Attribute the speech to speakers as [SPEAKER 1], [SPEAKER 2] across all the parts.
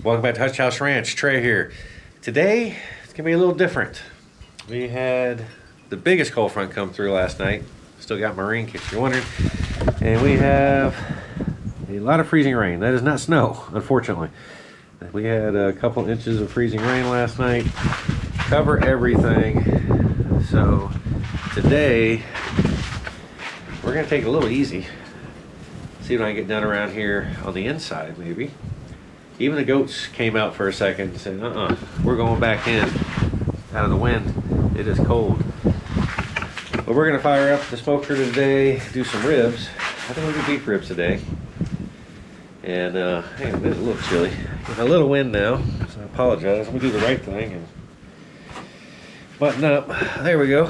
[SPEAKER 1] Welcome back to Hutch House Ranch. Trey here. Today, it's gonna be a little different. We had the biggest cold front come through last night. Still got marine, in case you're wondering. And we have a lot of freezing rain. That is not snow, unfortunately. We had a couple inches of freezing rain last night. Cover everything. So today, we're gonna take it a little easy. See if I can get done around here on the inside, maybe. Even the goats came out for a second and said, we're going back in out of the wind. It is cold. But we're gonna fire up the smoker today, do some ribs. I think we'll do beef ribs today. And hang on, it's a little chilly. Got a little wind now, so I apologize. Let me do the right thing and button up. There we go.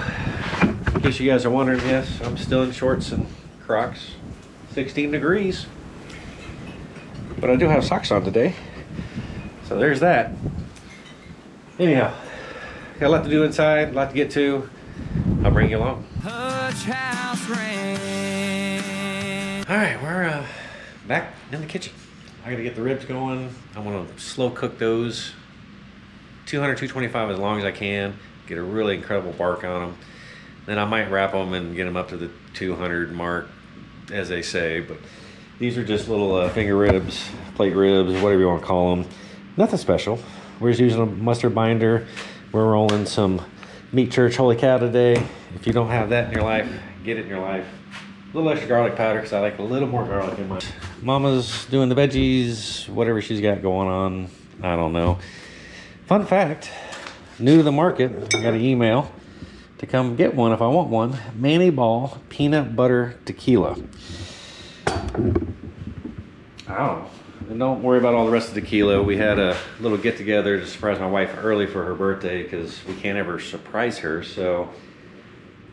[SPEAKER 1] In case you guys are wondering, yes, I'm still in shorts and Crocs. 16 degrees. But I do have socks on today. So there's that. Anyhow, got a lot to do inside, a lot to get to. I'll bring you along. Hutch House Ranch. All right, we're back in the kitchen. I gotta get the ribs going. I'm gonna slow cook those 200, 225 as long as I can. Get a really incredible bark on them. Then I might wrap them and get them up to the 200 mark, as they say. But these are just little finger ribs, plate ribs, whatever you want to call them. Nothing special. We're just using a mustard binder. We're rolling some Meat Church Holy Cow today. If you don't have that in your life, get it in your life. A little extra garlic powder because I like a little more garlic in mine. Mama's doing the veggies, whatever she's got going on. I don't know. Fun fact, new to the market, I got an email to come get one if I want one. Manny Ball Peanut Butter Tequila. Oh, and don't worry about all the rest of the tequila. We had a little get together to surprise my wife early for her birthday because we can't ever surprise her. So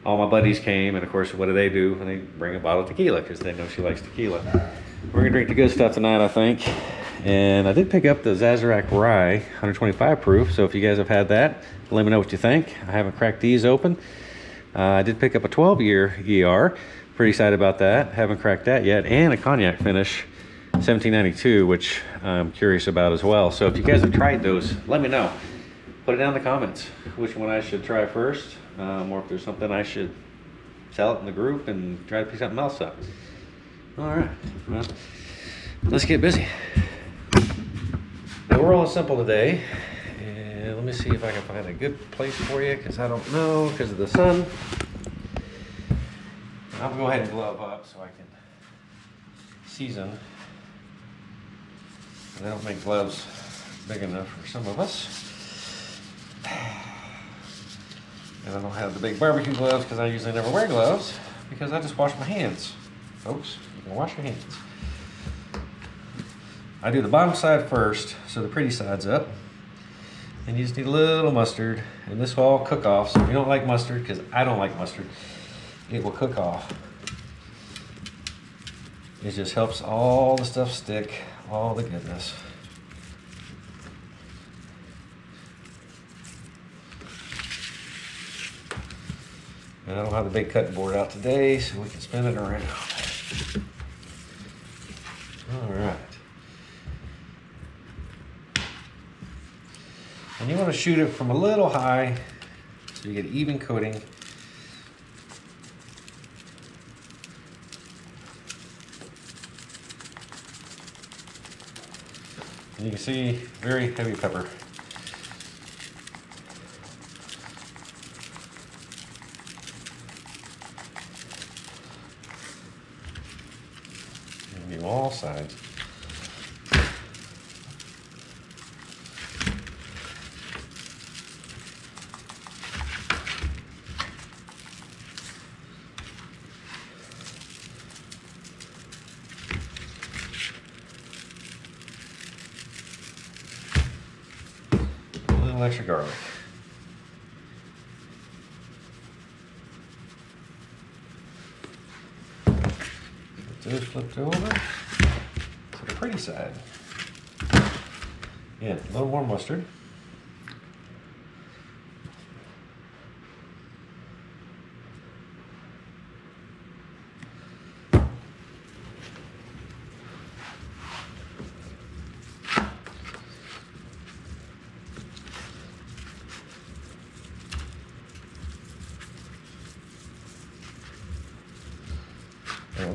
[SPEAKER 1] all my buddies came, and of course, what do? They bring a bottle of tequila because they know she likes tequila. We're gonna drink the good stuff tonight, I think. And I did pick up the Sazerac Rye 125 proof. So if you guys have had that, let me know what you think. I haven't cracked these open. I did pick up a 12-year ER. Pretty excited about that. Haven't cracked that yet. And a cognac finish, 1792, which I'm curious about as well. So if you guys have tried those, let me know. Put it down in the comments which one I should try first, or if there's something I should sell it in the group and try to pick something else up. All right, well, let's get busy. Now we're rolling simple today. And let me see if I can find a good place for you, because I don't know because of the sun. I'm gonna go ahead and glove up so I can season. They don't make gloves big enough for some of us. And I don't have the big barbecue gloves because I usually never wear gloves because I just wash my hands. Folks, you can wash your hands. I do the bottom side first so the pretty side's up. And you just need a little mustard, and this will all cook off. So if you don't like mustard, because I don't like mustard, it will cook off. It just helps all the stuff stick, all the goodness. And I don't have the big cutting board out today, so we can spin it around. All right. And you want to shoot it from a little high so you get even coating. And you can see very heavy pepper. And do all sides. Extra garlic. Get those flipped over to the pretty side. Yeah, a little more mustard.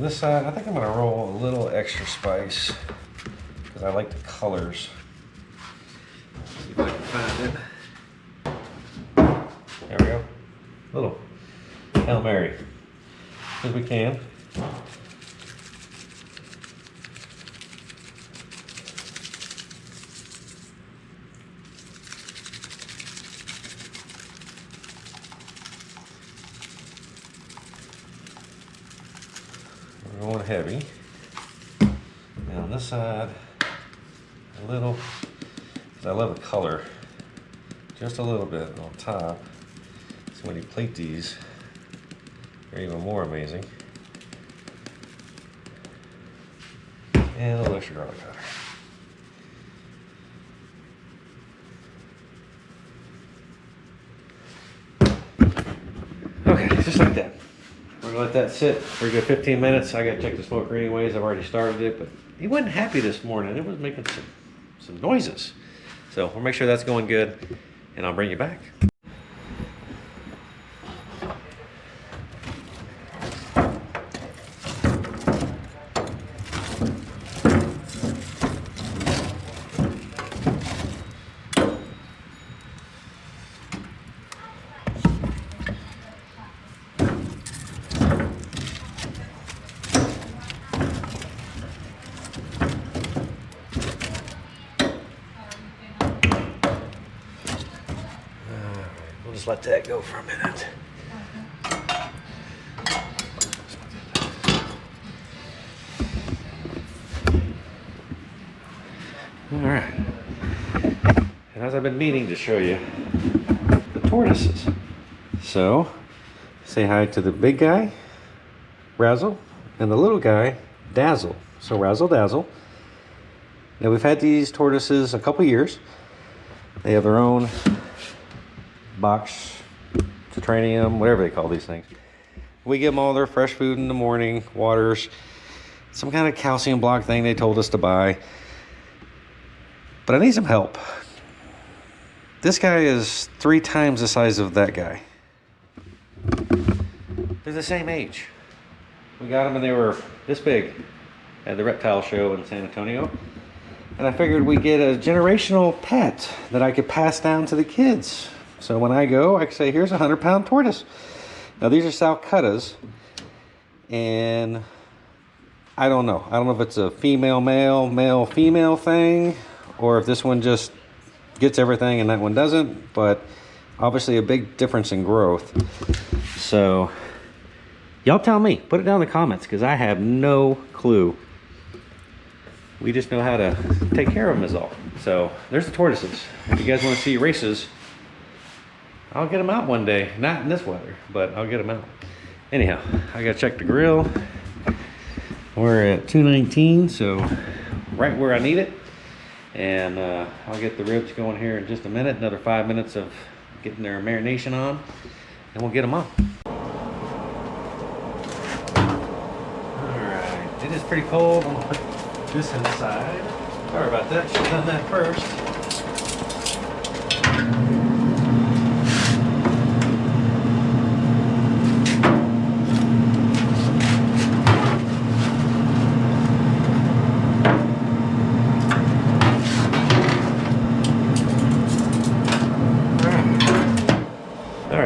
[SPEAKER 1] On this side, I think I'm gonna roll a little extra spice because I like the colors. See if I can find it. There we go. Little Hail Mary, as we can. We're going heavy. Now on this side, a little, because I love the color, just a little bit on top. So when you plate these, they're even more amazing. And a little extra garlic powder. Okay, just like that. We're gonna let that sit for a good 15 minutes. I gotta check the smoker anyways. I've already started it, but he wasn't happy this morning. It was making some noises. So we'll make sure that's going good, and I'll bring you back. We'll just let that go for a minute. All right. And as I've been meaning to show you, the tortoises. So, say hi to the big guy, Razzle, and the little guy, Dazzle. So Razzle Dazzle. Now we've had these tortoises a couple years. They have their own box to training, whatever they call these things. We give them all their fresh food in the morning, waters, some kind of calcium block thing they told us to buy. But I need some help. This guy is 3 times the size of that guy. They're the same age. We got them when they were this big at the reptile show in San Antonio. And I figured we'd get a generational pet that I could pass down to the kids. So when I go, I can say, here's a 100-pound tortoise. Now these are Salcuttas, and I don't know. I don't know if it's a female, male, male, female thing, or if this one just gets everything and that one doesn't, but obviously a big difference in growth. So y'all tell me, put it down in the comments, because I have no clue. We just know how to take care of them is all. So there's the tortoises. If you guys want to see races, I'll get them out one day. Not in this weather, but I'll get them out. Anyhow, I gotta check the grill. We're at 219, so right where I need it. And I'll get the ribs going here in just a minute. Another 5 minutes of getting their marination on, and we'll get them on. All right, it is pretty cold. I'm gonna put this inside. Sorry about that, should have done that first.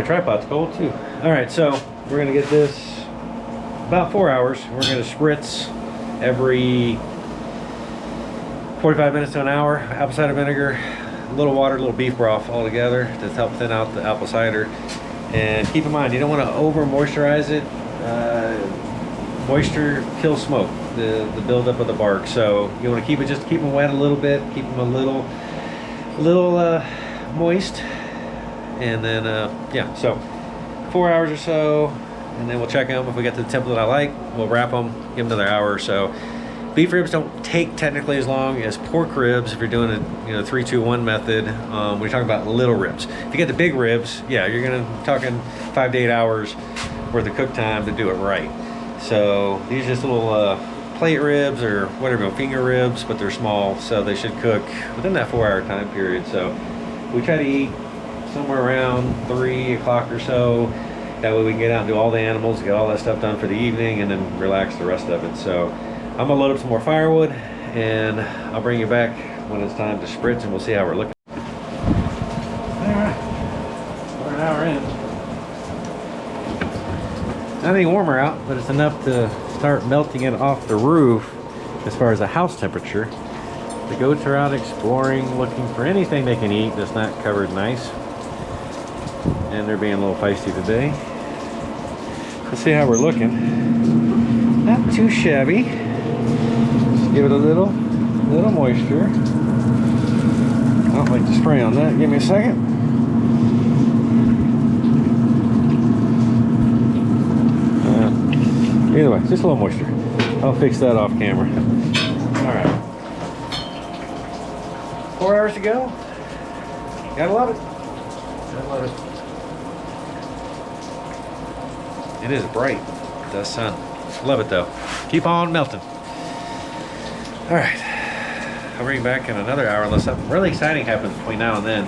[SPEAKER 1] Tripod's cold too. All right, so we're gonna get this about 4 hours. We're gonna spritz every 45 minutes to an hour, apple cider vinegar, a little water, a little beef broth all together to help thin out the apple cider. And keep in mind, you don't want to over moisturize it. Moisture kills smoke, the buildup of the bark. So you want to keep them wet a little bit, keep them a little moist. And then yeah, so 4 hours or so, and then we'll check them. If we get to the template I like, we'll wrap them, give them another hour or so. Beef ribs don't take technically as long as pork ribs if you're doing a 3-2-1 method. When you're talking about little ribs, if you get the big ribs, yeah, you're gonna talking 5 to 8 hours worth of cook time to do it right. So these are just little plate ribs or whatever, finger ribs, but they're small, so they should cook within that 4 hour time period. So we try to eat somewhere around 3 o'clock or so. That way we can get out and do all the animals, get all that stuff done for the evening, and then relax the rest of it. So I'm gonna load up some more firewood, and I'll bring you back when it's time to spritz, and we'll see how we're looking. All right, we're an hour in. Not any warmer out, but it's enough to start melting it off the roof as far as the house temperature. The goats are out exploring, looking for anything they can eat that's not covered in ice. And they're being a little feisty today. Let's see how we're looking. Not too shabby. Just give it a little moisture. I don't like to spray on that. Give me a second. Either way, just a little moisture. I'll fix that off camera. All right. 4 hours to go. Gotta love it. Gotta love it. It is bright. It does sun. Love it though. Keep on melting. All right. I'll bring you back in another hour unless something really exciting happens between now and then,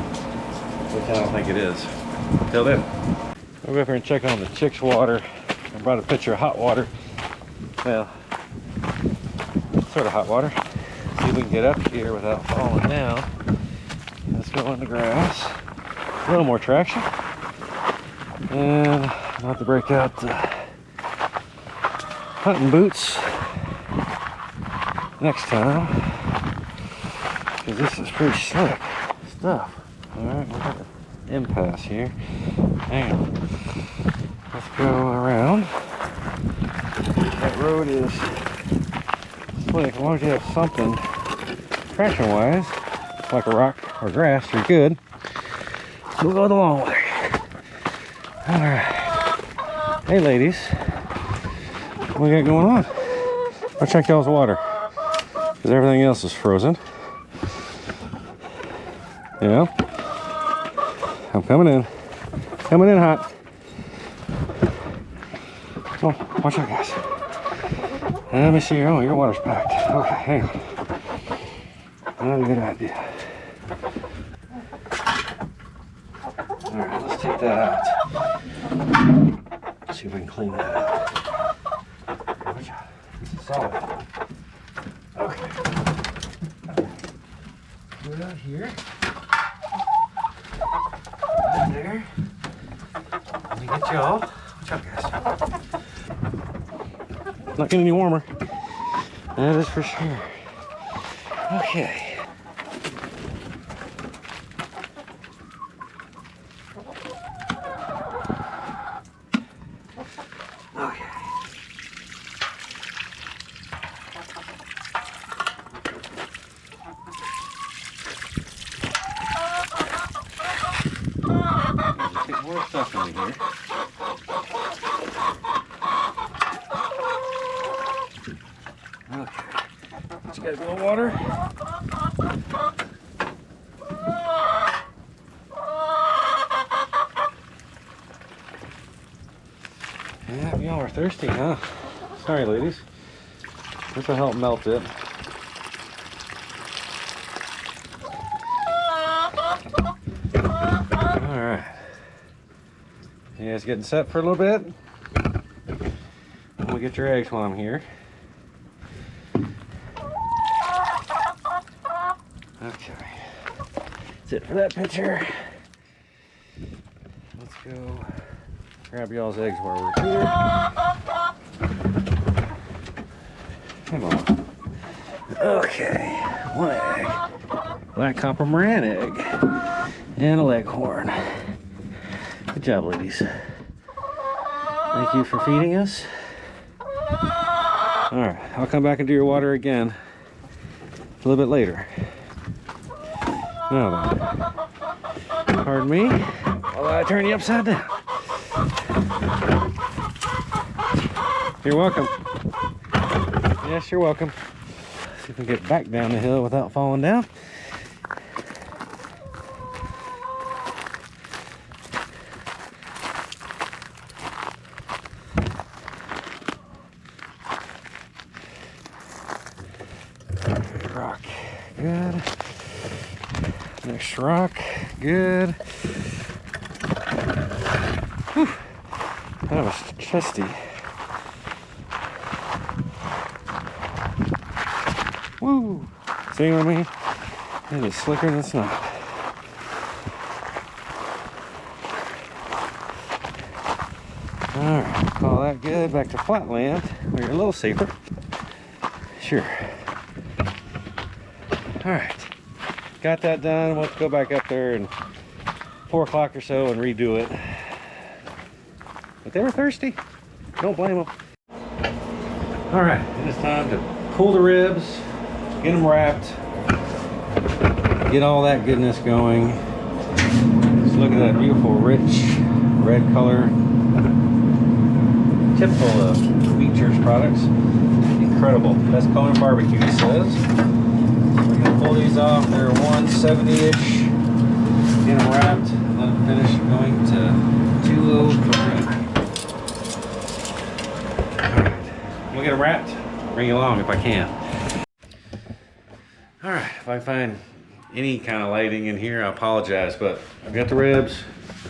[SPEAKER 1] which I don't think it is. Till then. I'll go up here and check on the chicks' water. I brought a pitcher of hot water. Well, sort of hot water. See if we can get up here without falling down. Let's go in the grass. A little more traction. And I'll have to break out the hunting boots next time, because this is pretty slick stuff. Alright, we're at an impasse here. Hang on. Let's go around. That road is slick. As long as you have something traction wise, like a rock or grass, you're good. We'll go the long way. Alright. Hey ladies. What we got going on? I'll check y'all's water, because everything else is frozen. Yeah. I'm coming in. Coming in hot. Oh, watch out, guys. Let me see. Oh, your water's packed. Okay, hang on. Not a good idea. Alright, let's take that out. See if we can clean that up. Watch out. This is solid. Okay. Put it out here. Right there. Let me get y'all. Watch out, guys. Not getting any warmer. That is for sure. Okay. More stuff in here. Okay. Let's get a little water. Yeah, y'all are thirsty, huh? Sorry, ladies. This will help melt it. You guys getting set for a little bit? We'll get your eggs while I'm here. Okay. That's it for that picture. Let's go grab y'all's eggs while we're here. Come on. Okay. One egg. Black copper Moran egg. And a leghorn. Good job, ladies. Thank you for feeding us. All right, I'll come back and do your water again a little bit later. Now then, pardon me while I turn you upside down. You're welcome. Yes, you're welcome. See if we can get back down the hill without falling down. Rock, good. Next rock, good. Whew. kind of chesty. Woo! See what I mean? It is slicker than snot. Alright, call that good. Back to flatland, where you're a little safer. Sure. Alright. Got that done. Let's go back up there and 4 o'clock or so and redo it. But they were thirsty. Don't blame them. Alright, it is time to pull the ribs, get them wrapped, get all that goodness going. Just look at that beautiful, rich red color. Typical of Meat Church products. Incredible. Best Conan barbecue, he says. We're going to pull these off. They're 170-ish. Get them wrapped. Let them finish going to 203. Alright. We'll get them wrapped. Bring you along if I can. Alright. If I find any kind of lighting in here, I apologize. But I've got the ribs.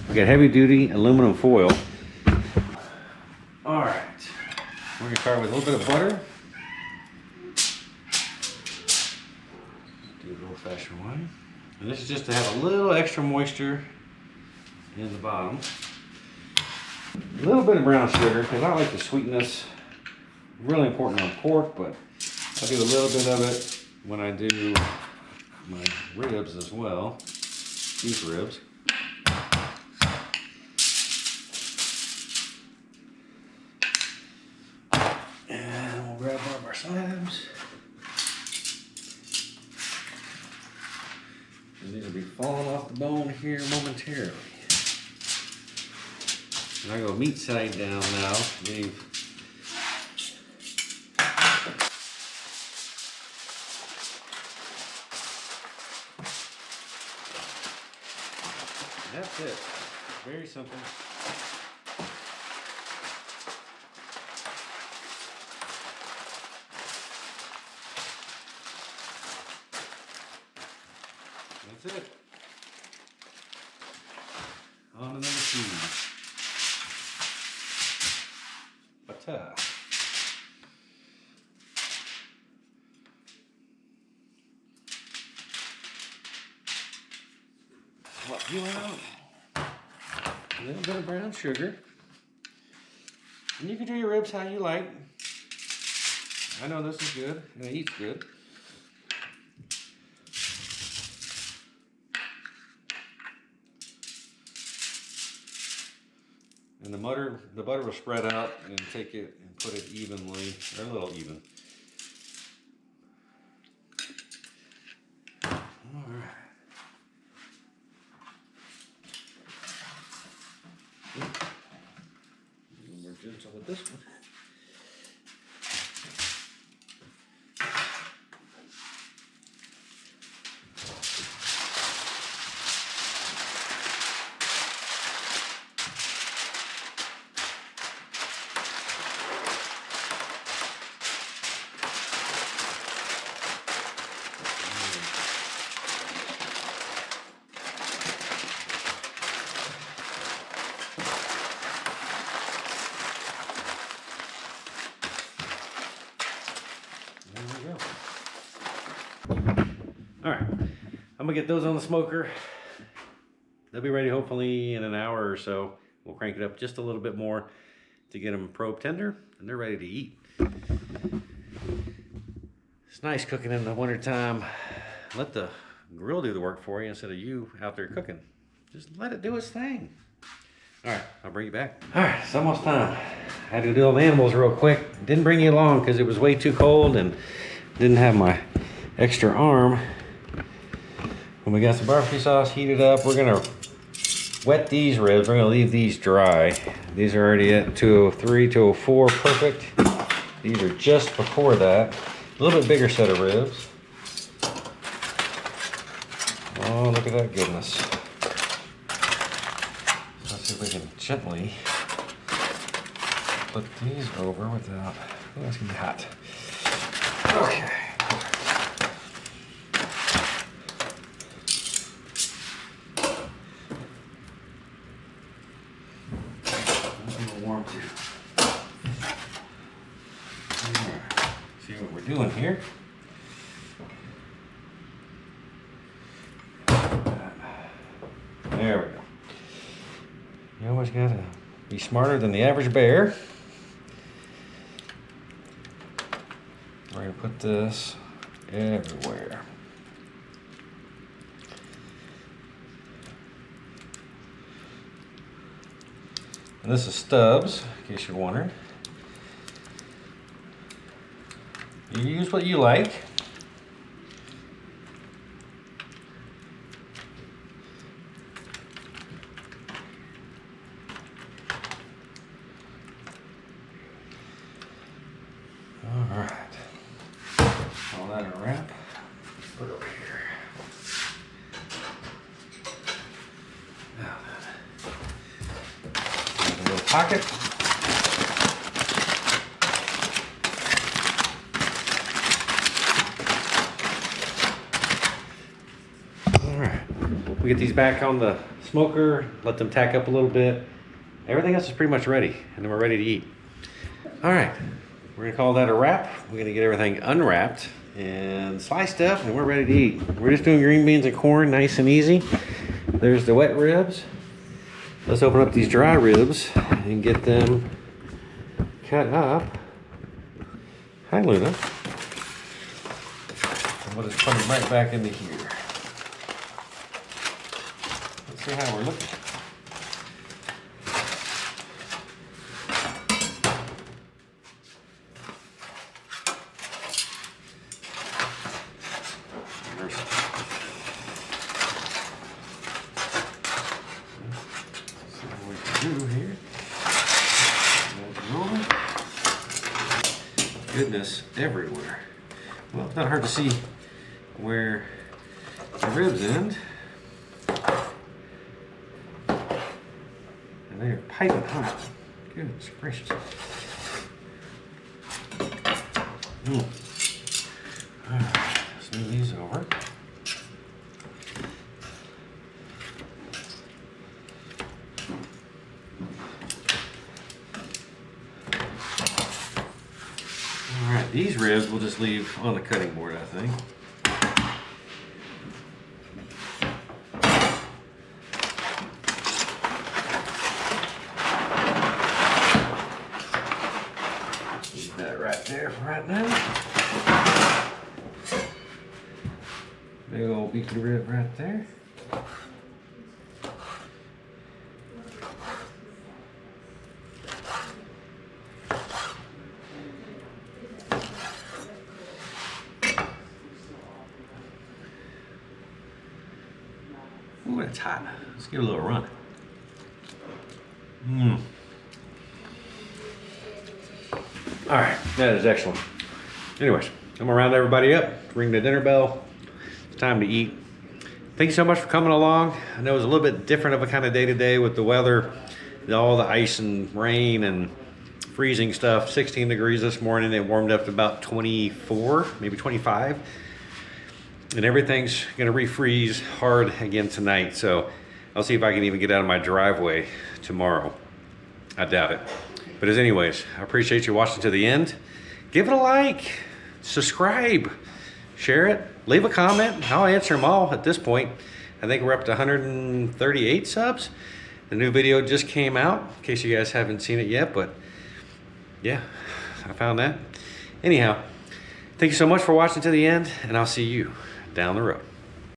[SPEAKER 1] We've got heavy duty aluminum foil. Alright. We're going to start with a little bit of butter. Do it the old-fashioned way. And this is just to have a little extra moisture in the bottom. A little bit of brown sugar, because I like the sweetness. Really important on pork, but I do a little bit of it when I do my ribs as well. Beef ribs. And we'll grab one of our slabs. And these will be falling off the bone here momentarily. And I go meat side down now. Leave. That's it. Very simple. That's it. On to number 2. Butter. Swap you out. A little bit of brown sugar. And you can do your ribs how you like. I know this is good and it eats good. And the butter will spread out and take it and put it evenly, or a little even. All right. A little more gentle with this one. Alright, I'm gonna get those on the smoker. They'll be ready hopefully in an hour or so. We'll crank it up just a little bit more to get them probe tender, and they're ready to eat. It's nice cooking in the wintertime. Let the grill do the work for you instead of you out there cooking. Just let it do its thing. Alright, I'll bring you back. Alright, it's almost time. I had to do all the animals real quick. Didn't bring you along because it was way too cold and didn't have my extra arm. When we got some barbecue sauce heated up, we're gonna wet these ribs. We're gonna leave these dry. These are already at 203, 204, perfect. These are just before that. A little bit bigger set of ribs. Oh, look at that goodness. Let's see if we can gently put these over without, oh, it's gonna be hot. Okay. Warm too. doing here. There we go. You always gotta be smarter than the average bear. We're gonna put this everywhere. And this is Stubbs, in case you're wondering. You use what you like. All right. All that in a wrap. Put it over here. Now then. A little pocket. We get these back on the smoker, let them tack up a little bit. Everything else is pretty much ready, and then we're ready to eat. All right, we're gonna call that a wrap. We're gonna get everything unwrapped and sliced up, and we're ready to eat. We're just doing green beans and corn, nice and easy. There's the wet ribs. Let's open up these dry ribs and get them cut up. Hi, Luna. And we'll just put them right back into here. See how we're looking. See what we can do here. Goodness everywhere. Well, it's not hard to see where the ribs end. And they are piping hot. Goodness gracious. Alright, let's move these over. Alright, these ribs we'll just leave on the cutting board, I think. There for right now. Big old beefy rib right there. Ooh, it's hot. Let's give it a little run. All right, that is excellent. Anyways, I'm gonna round everybody up, ring the dinner bell. It's time to eat. Thank you so much for coming along. I know it was a little bit different of a kind of day today with the weather, all the ice and rain and freezing stuff. 16 degrees this morning. It warmed up to about 24, maybe 25. And everything's gonna refreeze hard again tonight. So I'll see if I can even get out of my driveway tomorrow. I doubt it. But as anyways, I appreciate you watching to the end. Give it a like, subscribe, share it, leave a comment. I'll answer them all at this point. I think we're up to 138 subs. The new video just came out, in case you guys haven't seen it yet, but yeah, I found that. Anyhow, thank you so much for watching to the end, and I'll see you down the road.